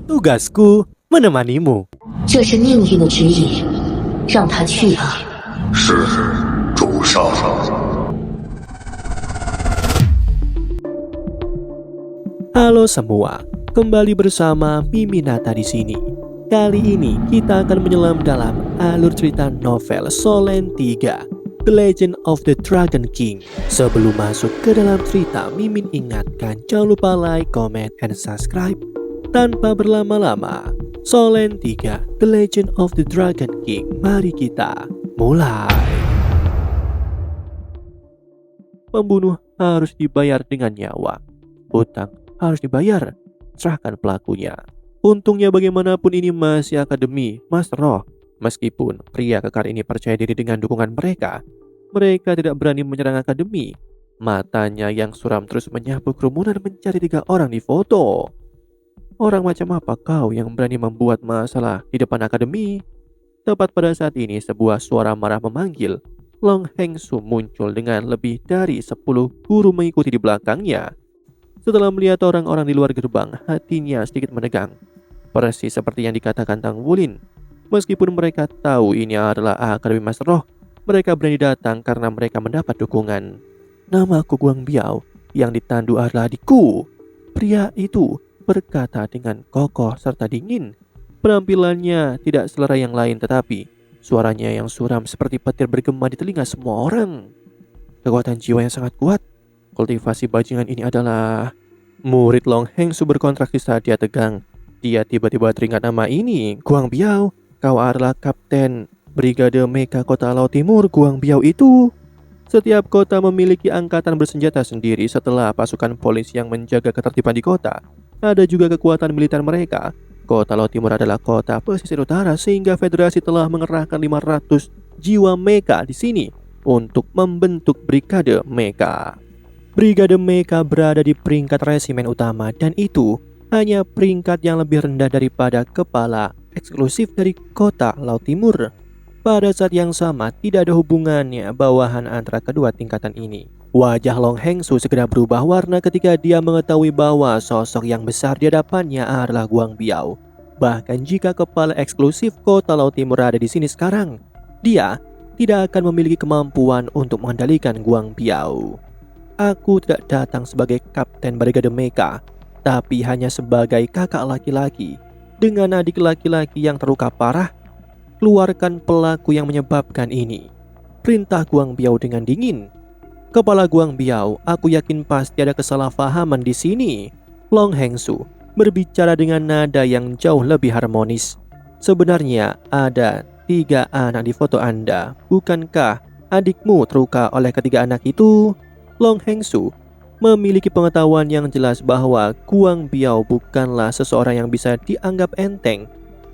Tugasku menemanimu. 这是命运的指引，让他去吧。是，主上。Halo semua, kembali bersama Miminata di sini. Kali ini kita akan menyelam dalam alur cerita novel Solen 3, The Legend of the Dragon King. Sebelum masuk ke dalam cerita, Mimin ingatkan jangan lupa like, comment, and subscribe. Tanpa berlama-lama, Solen 3, The Legend of the Dragon King. Mari kita mulai. Pembunuh harus dibayar dengan nyawa. Hutang harus dibayar, serahkan pelakunya. Untungnya bagaimanapun ini masih akademi Master Roh. Meskipun pria kekar ini percaya diri dengan dukungan mereka tidak berani menyerang akademi. Matanya yang suram terus menyapu kerumunan mencari 3 orang di foto. Orang macam apa kau yang berani membuat masalah di depan akademi? Tepat pada saat ini sebuah suara marah memanggil. Long Hengsu muncul dengan lebih dari 10 guru mengikuti di belakangnya. Setelah melihat orang-orang di luar gerbang, hatinya sedikit menegang. Persis seperti yang dikatakan Tang Wulin. Meskipun mereka tahu ini adalah Akademi Master Roh, mereka berani datang karena mereka mendapat dukungan. Namaku Guang Biao, yang ditandu adalah adikku. Pria itu berkata dengan kokoh serta dingin. Penampilannya tidak selera yang lain, tetapi suaranya yang suram seperti petir bergema di telinga semua orang. Kekuatan jiwa yang sangat kuat. Kultivasi bajingan ini adalah... Murid Long Hengsu berkontraksi saat dia tegang. Dia tiba-tiba teringat nama ini. Guang Biao, kau adalah Kapten Brigade Mecha Kota Laut Timur. Guang Biao itu. Setiap kota memiliki angkatan bersenjata sendiri setelah pasukan polisi yang menjaga ketertiban di kota. Ada juga kekuatan militer mereka. Kota Laut Timur adalah kota pesisir utara sehingga federasi telah mengerahkan 500 jiwa mecha di sini untuk membentuk Brigade Mecha. Brigade Mecha berada di peringkat resimen utama dan itu hanya peringkat yang lebih rendah daripada kepala eksklusif dari kota Laut Timur. Pada saat yang sama tidak ada hubungannya bawahan antara kedua tingkatan ini. Wajah Long Hengsu segera berubah warna ketika dia mengetahui bahwa sosok yang besar di hadapannya adalah Guang Biao. Bahkan jika kepala eksklusif kota Laut Timur ada di sini sekarang, dia tidak akan memiliki kemampuan untuk mengendalikan Guang Biao. Aku tidak datang sebagai Kapten Brigade Mecha, tapi hanya sebagai kakak laki-laki dengan adik laki-laki yang terluka parah. Keluarkan pelaku yang menyebabkan ini. Perintah Guang Biao dengan dingin. Kepala Guang Biao, aku yakin pasti ada kesalahpahaman di sini. Long Hengsu berbicara dengan nada yang jauh lebih harmonis. Sebenarnya ada 3 anak di foto Anda. Bukankah adikmu terluka oleh ketiga anak itu? Long Hengsu memiliki pengetahuan yang jelas bahwa Guang Biao bukanlah seseorang yang bisa dianggap enteng.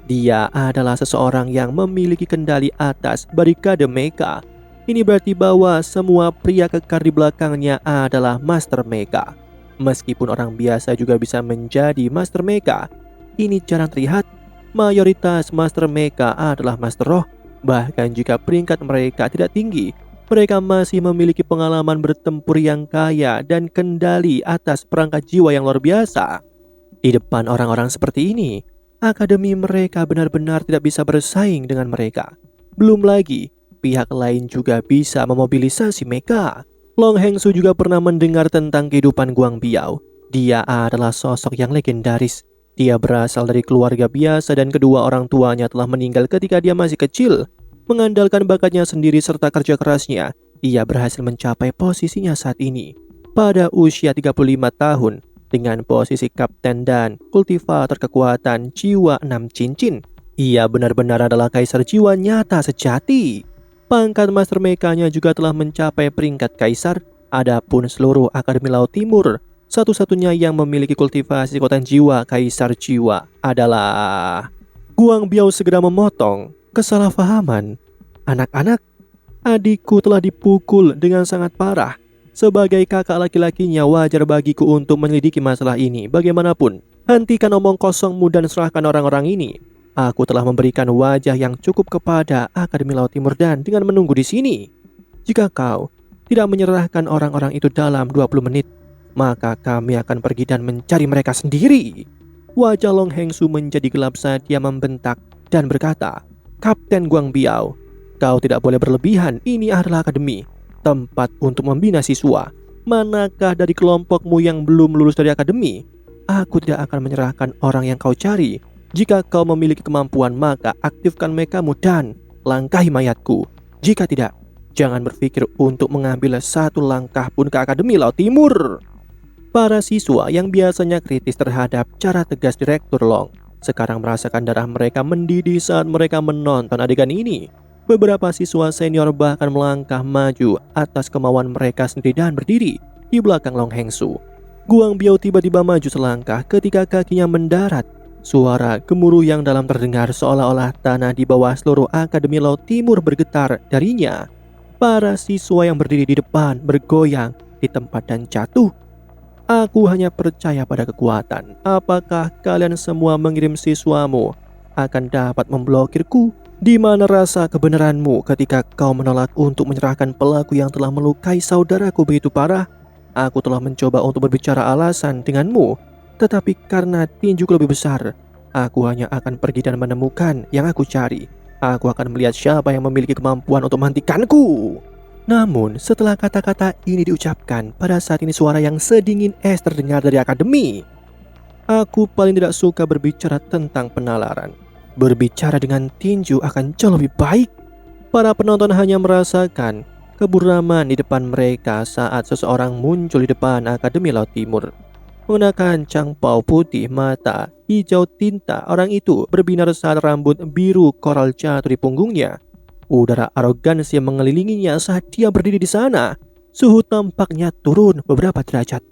Dia adalah seseorang yang memiliki kendali atas Brigade Mecha. Ini berarti bahwa semua pria kekar di belakangnya adalah Master Mecha. Meskipun orang biasa juga bisa menjadi Master Mecha, ini jarang terlihat. Mayoritas Master Mecha adalah Master Roh. Bahkan jika peringkat mereka tidak tinggi, mereka masih memiliki pengalaman bertempur yang kaya dan kendali atas perangkat jiwa yang luar biasa. Di depan orang-orang seperti ini, akademi mereka benar-benar tidak bisa bersaing dengan mereka. Belum lagi, pihak lain juga bisa memobilisasi mecha. Long Hengsu juga pernah mendengar tentang kehidupan Guang Biao. Dia adalah sosok yang legendaris. Dia berasal dari keluarga biasa dan kedua orang tuanya telah meninggal ketika dia masih kecil. Mengandalkan bakatnya sendiri serta kerja kerasnya, ia berhasil mencapai posisinya saat ini. Pada usia 35 tahun, dengan posisi kapten dan kultivator kekuatan jiwa 6 cincin, ia benar-benar adalah kaisar jiwa nyata sejati. Pangkat Master Mecha-nya juga telah mencapai peringkat kaisar. Adapun seluruh Akademi Laut Timur, satu-satunya yang memiliki kultivasi kekuatan jiwa kaisar jiwa adalah... Guang Biao segera memotong. Kesalahpahaman. Anak-anak, adikku telah dipukul dengan sangat parah. Sebagai kakak laki-lakinya wajar bagiku untuk menyelidiki masalah ini. Bagaimanapun, hentikan omong kosongmu dan serahkan orang-orang ini. Aku telah memberikan wajah yang cukup kepada Akademi Laut Timur dan dengan menunggu di sini. Jika kau tidak menyerahkan orang-orang itu dalam 20 menit, maka kami akan pergi dan mencari mereka sendiri. Wajah Long Hengsu menjadi gelap saat dia membentak dan berkata, "Kapten Guang Biao, kau tidak boleh berlebihan. Ini adalah akademi, tempat untuk membina siswa. Manakah dari kelompokmu yang belum lulus dari akademi? Aku tidak akan menyerahkan orang yang kau cari. Jika kau memiliki kemampuan, maka aktifkan mekamu dan langkahi mayatku. Jika tidak, jangan berpikir untuk mengambil satu langkah pun ke Akademi Laut Timur." Para siswa yang biasanya kritis terhadap cara tegas Direktur Long sekarang merasakan darah mereka mendidih saat mereka menonton adegan ini. Beberapa siswa senior bahkan melangkah maju atas kemauan mereka sendiri dan berdiri di belakang Long Hengsu. Guang Biao tiba-tiba maju selangkah ketika kakinya mendarat. Suara gemuruh yang dalam terdengar seolah-olah tanah di bawah seluruh Akademi Laut Timur bergetar darinya. Para siswa yang berdiri di depan bergoyang di tempat dan jatuh. Aku hanya percaya pada kekuatan. Apakah kalian semua mengirim siswamu akan dapat memblokirku? Di mana rasa kebenaranmu ketika kau menolak untuk menyerahkan pelaku yang telah melukai saudaraku begitu parah? Aku telah mencoba untuk berbicara alasan denganmu, tetapi karena tinjuku lebih besar, aku hanya akan pergi dan menemukan yang aku cari. Aku akan melihat siapa yang memiliki kemampuan untuk menghentikanku. Namun setelah kata-kata ini diucapkan, pada saat ini suara yang sedingin es terdengar dari akademi. Aku paling tidak suka berbicara tentang penalaran. Berbicara dengan tinju akan jauh lebih baik. Para penonton hanya merasakan keburaman di depan mereka saat seseorang muncul di depan Akademi Laut Timur. Mengenakan cangpau putih mata hijau tinta, orang itu berbinar saat rambut biru koral jatuh di punggungnya. Udara arogansi mengelilinginya saat dia berdiri di sana. Suhu tampaknya turun beberapa derajat.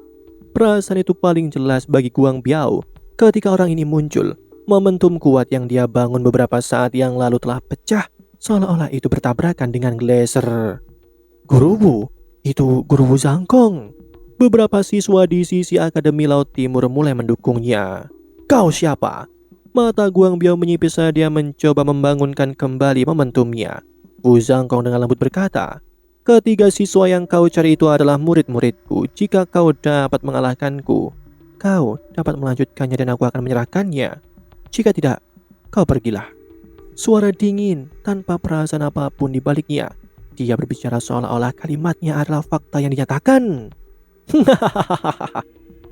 Perasaan itu paling jelas bagi Guang Biao ketika orang ini muncul. Momentum kuat yang dia bangun beberapa saat yang lalu telah pecah, seolah-olah itu bertabrakan dengan geyser. Guruwu, itu Guruwu Zhangkong. Beberapa siswa di sisi Akademi Laut Timur mulai mendukungnya. Kau siapa? Mata Guang Biao menyipis saat dia mencoba membangunkan kembali momentumnya. Wu Zhangkong dengan lembut berkata, "Ketiga siswa yang kau cari itu adalah murid-muridku. Jika kau dapat mengalahkanku, kau dapat melanjutkannya dan aku akan menyerahkannya. Jika tidak, kau pergilah." Suara dingin tanpa perasaan apapun di baliknya. Dia berbicara seolah-olah kalimatnya adalah fakta yang dinyatakan.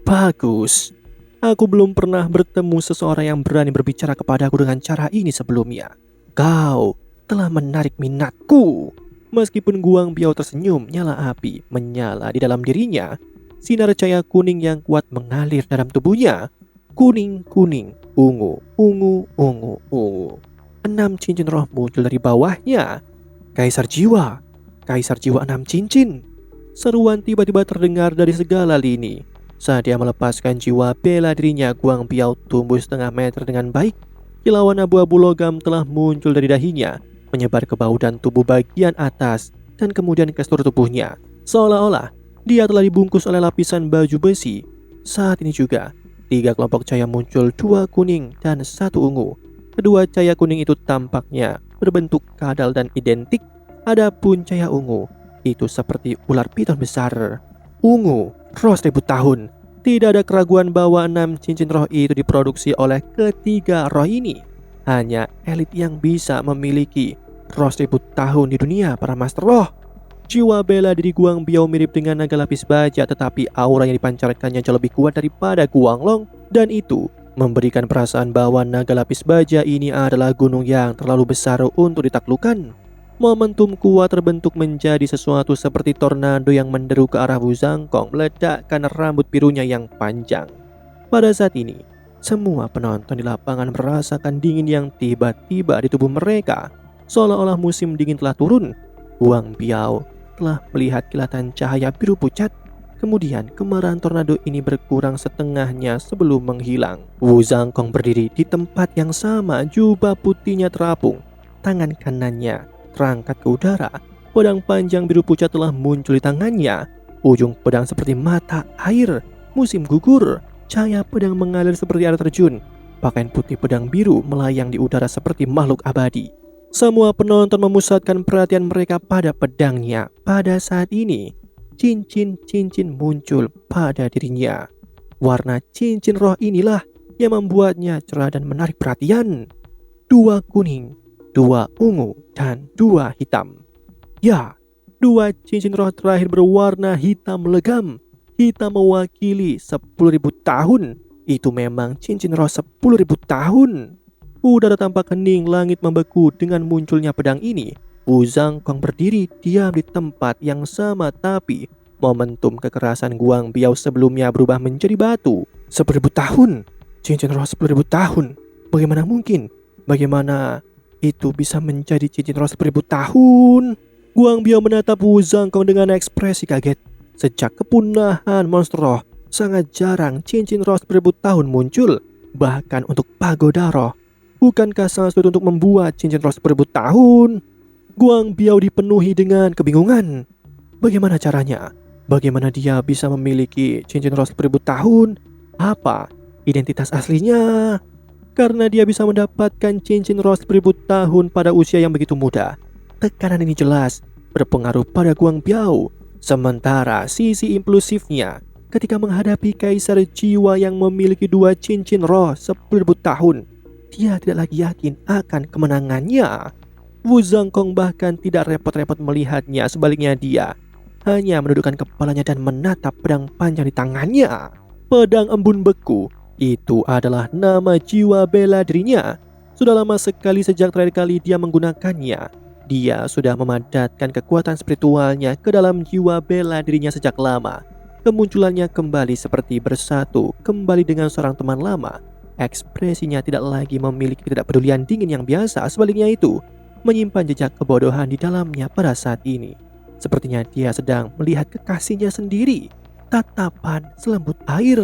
Bagus. Aku belum pernah bertemu seseorang yang berani berbicara kepadaku dengan cara ini sebelumnya. Kau telah menarik minatku. Meskipun Guang Biao tersenyum, nyala api menyala di dalam dirinya. Sinar cahaya kuning yang kuat mengalir dalam tubuhnya. Kuning, kuning, ungu, ungu, ungu, ungu. 6 cincin roh muncul dari bawahnya. Kaisar jiwa 6 cincin. Seruan tiba-tiba terdengar dari segala lini. Saat dia melepaskan jiwa bela dirinya, Guang Biao tumbuh setengah meter dengan baik. Kilauan abu-abu logam telah muncul dari dahinya, menyebar ke bahu dan tubuh bagian atas, dan kemudian ke seluruh tubuhnya. Seolah-olah dia telah dibungkus oleh lapisan baju besi. Saat ini juga, 3 kelompok cahaya muncul, 2 kuning dan 1 ungu. Kedua cahaya kuning itu tampaknya berbentuk kadal dan identik. Adapun cahaya ungu itu seperti ular piton besar. Ungu, roh 1000 tahun. Tidak ada keraguan bahwa 6 cincin roh itu diproduksi oleh ketiga roh ini. Hanya elit yang bisa memiliki roh 1000 tahun di dunia para master roh. Jiwa bela diri Guang Biao mirip dengan naga lapis baja, tetapi aura yang dipancarkannya jauh lebih kuat daripada Guang Long, dan itu memberikan perasaan bahwa naga lapis baja ini adalah gunung yang terlalu besar untuk ditaklukkan. Momentum kuat terbentuk menjadi sesuatu seperti tornado yang menderu ke arah Wu Zhangkong, meledakkan rambut birunya yang panjang. Pada saat ini, semua penonton di lapangan merasakan dingin yang tiba-tiba di tubuh mereka. Seolah-olah musim dingin telah turun. Guang Biao telah melihat kilatan cahaya biru pucat. Kemudian kemarahan tornado ini berkurang setengahnya sebelum menghilang. Wu Zhangkong berdiri di tempat yang sama, jubah putihnya terapung. Tangan kanannya terangkat ke udara. Pedang panjang biru pucat telah muncul di tangannya. Ujung pedang seperti mata air. Musim gugur. Cahaya pedang mengalir seperti air terjun. Pakaian putih pedang biru melayang di udara seperti makhluk abadi. Semua penonton memusatkan perhatian mereka pada pedangnya. Pada saat ini, cincin-cincin muncul pada dirinya. Warna cincin roh inilah yang membuatnya cerah dan menarik perhatian. 2 kuning, 2 ungu, dan 2 hitam. Ya, 2 cincin roh terakhir berwarna hitam legam. Hitam mewakili 10.000 tahun. Itu memang cincin roh 10.000 tahun. Udara tampak hening, langit membeku dengan munculnya pedang ini. Wu Zhangkong berdiri diam di tempat yang sama, tapi momentum kekerasan Guang Biao sebelumnya berubah menjadi batu. 10.000 tahun. Cincin roh 10.000 tahun. Bagaimana mungkin? Bagaimana itu bisa menjadi cincin roh 10.000 tahun? Guang Biao menatap Wu Zhangkong dengan ekspresi kaget. Sejak kepunahan monster roh, sangat jarang cincin roh 10.000 tahun muncul. Bahkan untuk pagoda roh. Bukankah sangat sulit untuk membuat cincin roh 10.000 tahun? Guang Biao dipenuhi dengan kebingungan. Bagaimana caranya? Bagaimana dia bisa memiliki cincin roh 10.000 tahun? Apa identitas aslinya? Karena dia bisa mendapatkan cincin roh 10.000 tahun pada usia yang begitu muda. Tekanan ini jelas berpengaruh pada Guang Biao. Sementara sisi impulsifnya ketika menghadapi kaisar jiwa yang memiliki 2 cincin roh 10.000 tahun, dia tidak lagi yakin akan kemenangannya. Wu Zhangkong bahkan tidak repot-repot melihatnya, sebaliknya dia hanya menundukkan kepalanya dan menatap pedang panjang di tangannya. Pedang embun beku, itu adalah nama jiwa bela dirinya. Sudah lama sekali sejak terakhir kali dia menggunakannya. Dia sudah memadatkan kekuatan spiritualnya ke dalam jiwa bela dirinya sejak lama. Kemunculannya kembali seperti bersatu kembali dengan seorang teman lama. Ekspresinya tidak lagi memiliki ketidakpedulian dingin yang biasa, sebaliknya itu menyimpan jejak kebodohan di dalamnya pada saat ini. Sepertinya dia sedang melihat kekasihnya sendiri. Tatapan selembut air.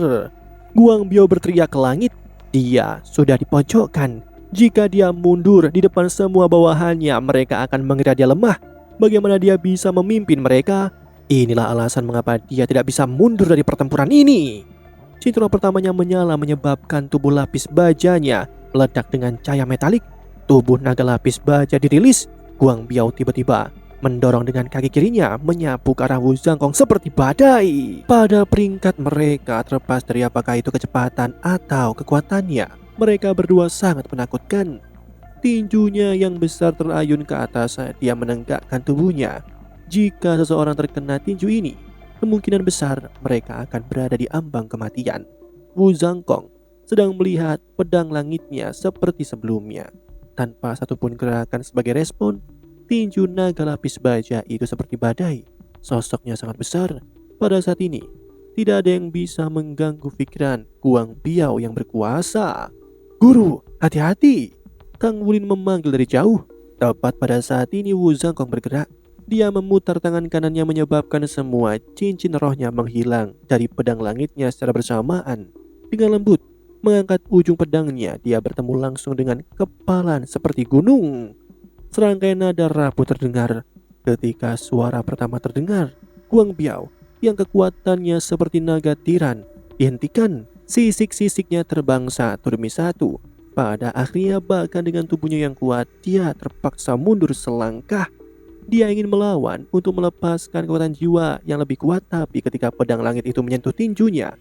Guang Biao berteriak ke langit. Dia sudah dipojokkan. Jika dia mundur di depan semua bawahannya, mereka akan mengira dia lemah. Bagaimana dia bisa memimpin mereka? Inilah alasan mengapa dia tidak bisa mundur dari pertempuran ini. Cincin roh pertamanya menyala menyebabkan tubuh lapis bajanya meledak dengan cahaya metalik. Tubuh naga lapis baja dirilis. Guang Biao tiba-tiba mendorong dengan kaki kirinya menyapu ke arah Wu Zhangkong seperti badai. Pada peringkat mereka, terlepas dari apakah itu kecepatan atau kekuatannya, mereka berdua sangat menakutkan. Tinjunya yang besar terayun ke atas saat dia menenggakkan tubuhnya. Jika seseorang terkena tinju ini, kemungkinan besar mereka akan berada di ambang kematian. Wu Zhangkong sedang melihat pedang langitnya seperti sebelumnya. Tanpa satupun gerakan sebagai respon, tinju naga lapis baja itu seperti badai. Sosoknya sangat besar. Pada saat ini, tidak ada yang bisa mengganggu pikiran Guang Biao yang berkuasa. Guru, hati-hati! Tang Wulin memanggil dari jauh. Tepat pada saat ini Wu Zhangkong bergerak. Dia memutar tangan kanannya menyebabkan semua cincin rohnya menghilang dari pedang langitnya secara bersamaan. Dengan lembut, mengangkat ujung pedangnya, dia bertemu langsung dengan kepalan seperti gunung. Serangkaian nada rapuh terdengar. Ketika suara pertama terdengar, Guang Biao yang kekuatannya seperti naga tiran dihentikan. Sisik-sisiknya terbang satu demi satu. Pada akhirnya bahkan dengan tubuhnya yang kuat, dia terpaksa mundur selangkah. Dia ingin melawan untuk melepaskan kekuatan jiwa yang lebih kuat, tapi ketika pedang langit itu menyentuh tinjunya,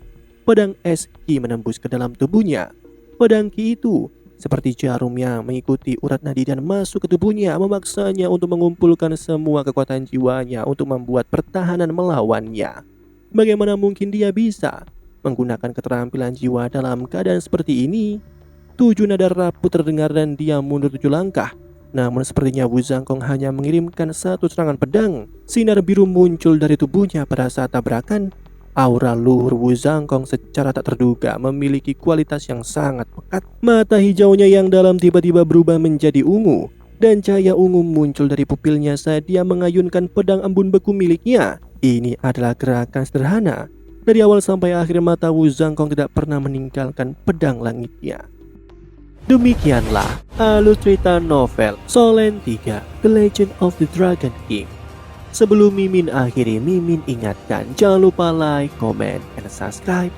pedang es Qi menembus ke dalam tubuhnya. Pedang Qi itu seperti jarum yang mengikuti urat nadi dan masuk ke tubuhnya, memaksanya untuk mengumpulkan semua kekuatan jiwanya untuk membuat pertahanan melawannya. Bagaimana mungkin dia bisa menggunakan keterampilan jiwa dalam keadaan seperti ini? 7 nada rapuh terdengar dan dia mundur 7 langkah. Namun sepertinya Wu Zhangkong hanya mengirimkan satu serangan pedang. Sinar biru muncul dari tubuhnya pada saat tabrakan. Aura luhur Wu Zhangkong secara tak terduga memiliki kualitas yang sangat pekat. Mata hijaunya yang dalam tiba-tiba berubah menjadi ungu, dan cahaya ungu muncul dari pupilnya saat dia mengayunkan pedang embun beku miliknya. Ini adalah gerakan sederhana. Dari awal sampai akhir mata Wu Zhangkong tidak pernah meninggalkan pedang langitnya. Demikianlah alur cerita novel Solen 3 The Legend of the Dragon King. Sebelum Mimin akhiri, Mimin ingatkan jangan lupa like, comment, and subscribe,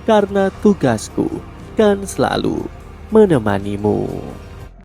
karena tugasku kan selalu menemanimu.